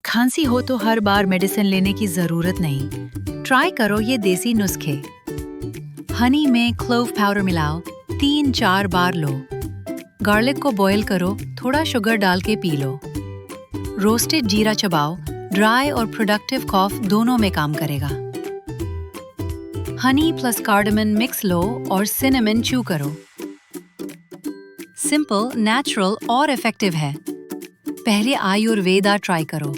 खांसी हो तो हर बार मेडिसिन लेने की जरूरत नहीं। ट्राई करो ये देसी नुस्खे। हनी में क्लोव पाउडर मिलाओ, 3-4 बार लो। गार्लिक को बॉईल करो, थोड़ा शुगर डाल के पी लो। रोस्टेड जीरा चबाओ, ड्राई और प्रोडक्टिव कॉफ दोनों में काम करेगा। हनी प्लस कार्डामन मिक्स लो और सिनेमन च्यू करो। सिंपल, नेचुरल और इफेक्टिव है। पहले आयुर्वेदा ट्राई करो।